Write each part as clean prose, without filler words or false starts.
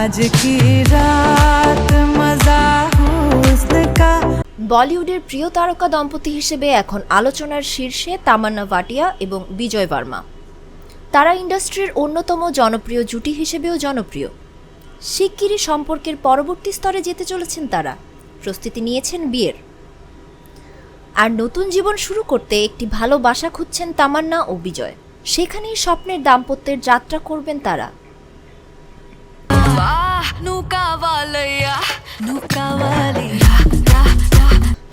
आज की रात मजा हुस्न का। বলিউডের প্রিয় তারকা দম্পতি হিসেবে এখন আলোচনার শীর্ষে তামান্না ভাটিয়া এবং বিজয় ভার্মা। তারা ইন্ডাস্ট্রির অন্যতম জনপ্রিয় জুটি হিসেবেও জনপ্রিয়। শিগগিরই সম্পর্কের পরবর্তী স্তরে যেতে চলেছেন তারা, প্রস্তুতি নিয়েছেন বিয়ের। আর নতুন জীবন শুরু করতে একটি ভালো বাসা খুঁজছেন তামান্না ও বিজয়। সেখানেই স্বপ্নের দাম্পত্যের যাত্রা করবেন তারা।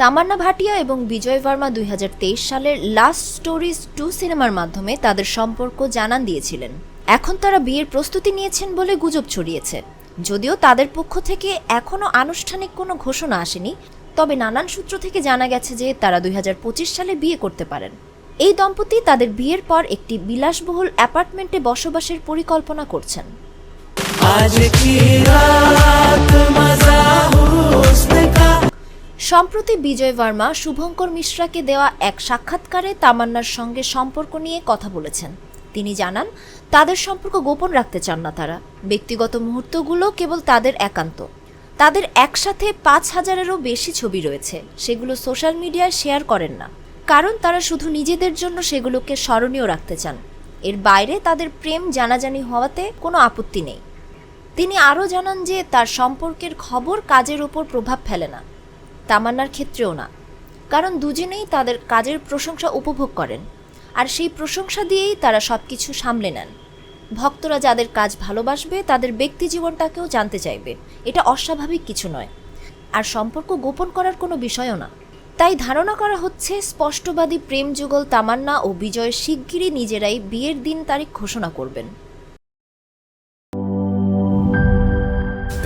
তামান্না ভাটিয়া এবং বিজয় ভার্মা 2023 সালের লাস্ট স্টোরিজ 2 সিনেমার মাধ্যমে তাদের সম্পর্ক জানান দিয়েছিলেন। এখন তারা বিয়ের প্রস্তুতি নিয়েছেন বলে গুজব ছড়িয়েছে। যদিও তাদের পক্ষ থেকে এখনও আনুষ্ঠানিক কোনো ঘোষণা আসেনি, তবে নানান সূত্র থেকে জানা গেছে যে তারা 2025 সালে বিয়ে করতে পারেন। এই দম্পতি তাদের বিয়ের পর একটি বিলাসবহুল অ্যাপার্টমেন্টে বসবাসের পরিকল্পনা করছেন। সম্প্রতি বিজয় ভার্মা শুভঙ্কর মিশ্রাকে দেওয়া এক সাক্ষাৎকারে তামান্নার সঙ্গে সম্পর্ক নিয়ে কথা বলেছেন। তিনি জানান, তাদের সম্পর্ক গোপন রাখতে চান না তারা। ব্যক্তিগত মুহূর্তগুলো কেবল তাদের একান্ত। তাদের একসাথে 5000-এরও বেশি ছবি রয়েছে, সেগুলো সোশ্যাল মিডিয়ায় শেয়ার করেন না, কারণ তারা শুধু নিজেদের জন্য সেগুলোকে স্মরণীয় রাখতে চান। এর বাইরে তাদের প্রেম জানাজানি হওয়াতে কোনো আপত্তি নেই। তিনি আরও জানান যে তার সম্পর্কের খবর কাজের ওপর প্রভাব ফেলে না, তামান্নার ক্ষেত্রেও না, কারণ দুজনেই তাদের কাজের প্রশংসা উপভোগ করেন, আর সেই প্রশংসা দিয়েই তারা সবকিছু সামলে নেন। ভক্তরা যাদের কাজ ভালোবাসবে তাদের ব্যক্তি জীবনটাকেও জানতে চাইবে, এটা অস্বাভাবিক কিছু নয়, আর সম্পর্ক গোপন করার কোনো বিষয়ও না। তাই ধারণা করা হচ্ছে স্পষ্টবাদী প্রেম যুগল তামান্না ও বিজয় শিগগিরই নিজেরাই বিয়ের দিন তারিখ ঘোষণা করবেন।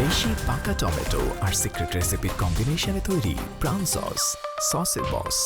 দেশি পাকা টমেটো আর সিক্রেট রেসিপির কম্বিনেশনে তৈরি প্রাউন সসের বস।